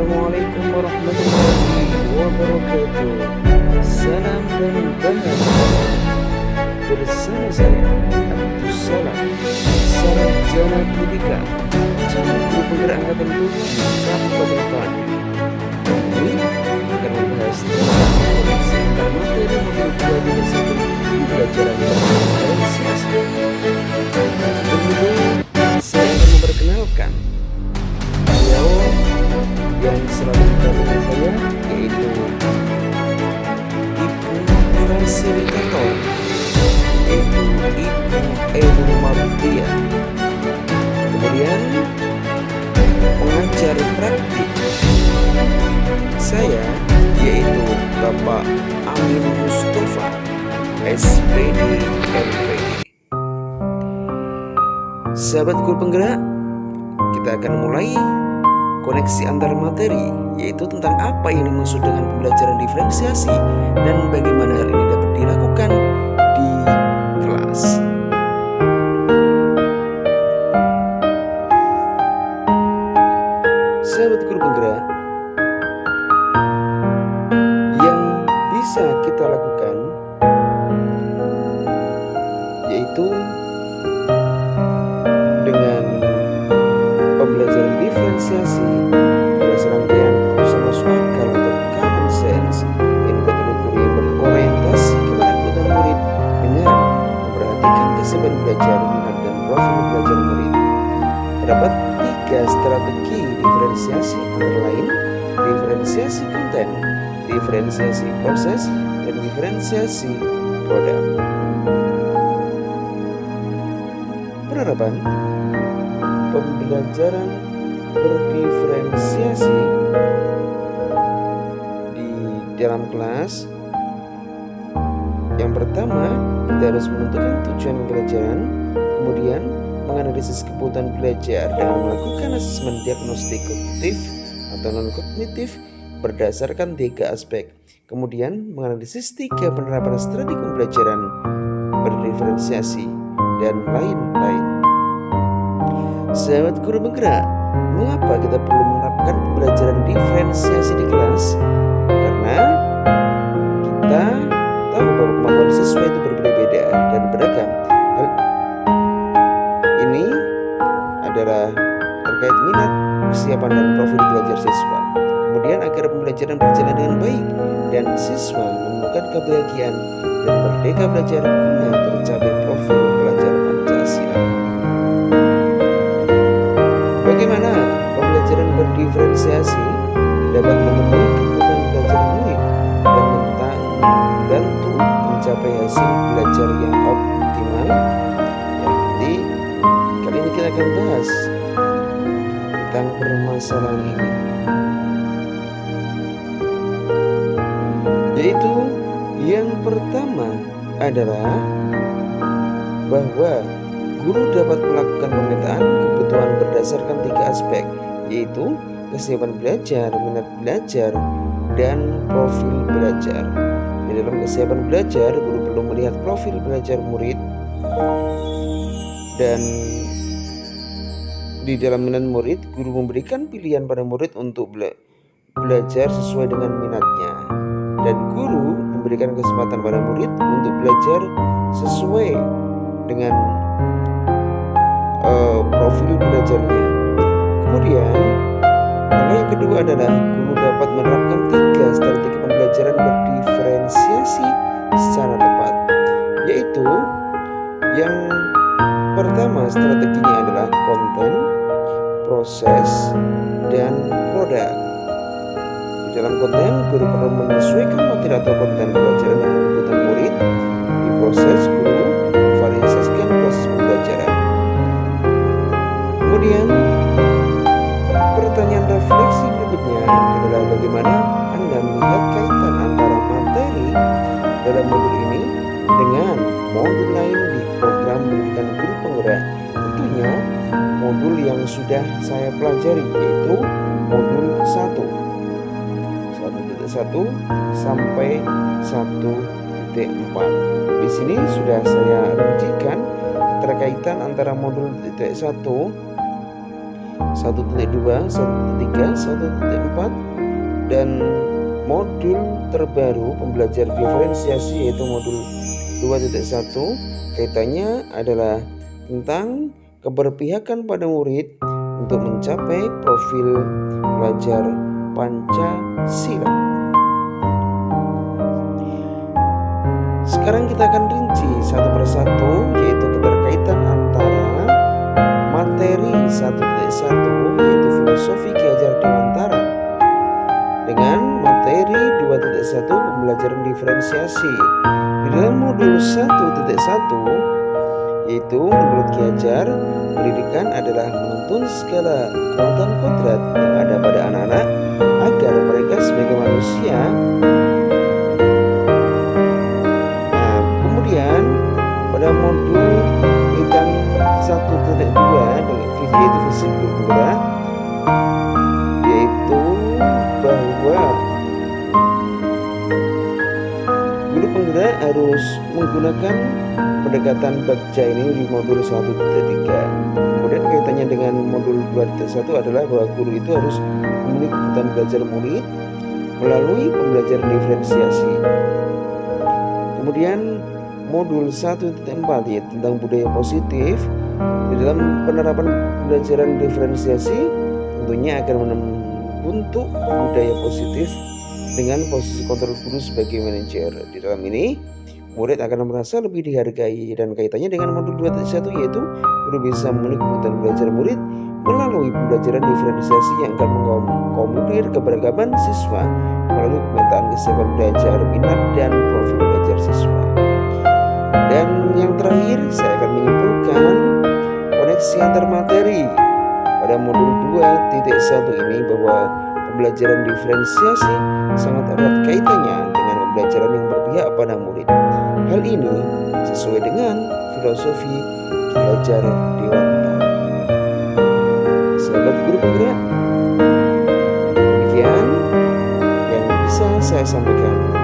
Assalamualaikum warahmatullahi wabarakatuh. Salam dan bahagia bersama saya Abdus Salam, Sarjana Pendidikan, calon guru penggerak angkatan 7 Kabupaten Pati. Ini akan membahas tentang koneksi antar materi modul 2 dengan sistem pembelajaran diferensiasi. Dulu saya akan memperkenalkan beliau yang selalu mendampingi saya, yaitu Ibu Fasilitator, yaitu Ibu Elu Martia. Kemudian pengajar praktik saya, yaitu Bapak Amin Mustafa, SPD MPD. Sahabat guru penggerak, kita akan mulai koneksi antar materi, yaitu tentang apa yang dimaksud dengan pembelajaran diferensiasi dan bagaimana hal ini dapat dilakukan di kelas. Sahabat guru penggerak, yang bisa kita lakukan yaitu dengan pembelajaran diferensiasi adalah serangkaian keputusan masuk akal atau common sense yang dibuat oleh guru yang berorientasi kepada kebutuhan murid dengan memperhatikan keseimbangan belajar, minat dan profil belajar murid. Terdapat 3 strategi diferensiasi, antara lain diferensiasi konten, diferensiasi proses, dan diferensiasi produk. Penerapan pembelajaran berdiferensiasi di dalam kelas. Yang pertama, kita harus menentukan tujuan pembelajaran, kemudian menganalisis kebutuhan belajar dengan melakukan asesmen diagnostik kognitif atau non-kognitif berdasarkan 3 aspek, kemudian menganalisis 3 penerapan strategi pembelajaran berdiferensiasi, dan lain-lain. Sahabat guru penggerak, mengapa kita perlu menerapkan pembelajaran diferensiasi di kelas? Karena kita tahu bahwa kemampuan siswa itu berbeda-beda dan beragam. Hal ini adalah terkait minat, kesiapan, dan profil belajar siswa. Kemudian agar pembelajaran berjalan dengan baik dan siswa menemukan kebahagiaan dan merdeka belajar guna tercapai profil belajar Pancasila. Bagaimana pembelajaran berdiferensiasi dapat memenuhi kebutuhan belajar murid dan membantu mencapai hasil belajar yang optimal? Ya, nanti kali ini kita akan bahas tentang permasalahan ini, yaitu yang pertama adalah bahwa guru dapat melakukan pemetaan kebutuhan berdasarkan 3 aspek, yaitu kesiapan belajar, minat belajar, dan profil belajar. Di dalam kesiapan belajar, guru perlu melihat profil belajar murid, dan di dalam minat murid, guru memberikan pilihan pada murid untuk belajar sesuai dengan minatnya, dan guru memberikan kesempatan pada murid untuk belajar sesuai dengan profil belajarnya. Kemudian langkah yang kedua adalah guru dapat menerapkan 3 strategi pembelajaran berdiferensiasi secara tepat, yaitu yang pertama strateginya adalah konten, proses, dan produk. Di dalam konten, guru perlu menyesuaikan materi atau konten pembelajaran dengan kebutuhan murid. Di proses, guru memvariasikan proses pembelajaran. Kemudian pertanyaan refleksi berikutnya adalah bagaimana Anda melihat kaitan antara materi dalam modul ini dengan modul lain di program pendidikan guru penggerak. Tentunya modul yang sudah saya pelajari, yaitu modul 1 sampai 1.4. Di sini sudah saya rincikan keterkaitan antara modul titik 1 1.2, 1.3, 1.4, dan modul terbaru pembelajaran diferensiasi yaitu modul 2.1. Kaitannya adalah tentang keberpihakan pada murid untuk mencapai profil pelajar Pancasila. Sekarang kita akan rinci satu persatu, yaitu keterkaitan antara materi 1.1 yaitu filosofi Ki Hajar Dewantara dengan materi 2.1 pembelajaran diferensiasi. Di dalam modul 1.1 yaitu menurut Ki Hajar, pendidikan adalah menuntun segala kekuatan kodrat yang ada pada anak-anak agar mereka sebagai manusia. Nah, kemudian pada modul tentang 1.2 yaitu fisik guru penggerak, yaitu bahwa guru penggerak harus menggunakan pendekatan bagja ini di modul 1.3. Kemudian kaitannya dengan modul 2.1 adalah bahwa guru itu harus memenuhi kebutuhan belajar murid melalui pembelajaran diferensiasi. Kemudian modul 1.4 yaitu tentang budaya positif. Di dalam penerapan pembelajaran diferensiasi tentunya akan membentuk budaya positif dengan posisi kontrol guru sebagai manajer. Di dalam ini murid akan merasa lebih dihargai, dan kaitannya dengan modul 2.1 yaitu guru bisa memenuhi kebutuhan belajar murid melalui pembelajaran diferensiasi yang akan mengakomodir keberagaman siswa melalui pemetaan kesiapan belajar, minat, dan profil belajar siswa. Dan yang terakhir saya akan menyimpulkan koneksi antar materi pada modul 2.1 ini bahwa pembelajaran diferensiasi sangat erat kaitannya dengan pembelajaran yang berpihak pada murid. Hal ini sesuai dengan filosofi Ki Hajar Dewantara. Sahabat guru penggerak, demikian yang bisa saya sampaikan.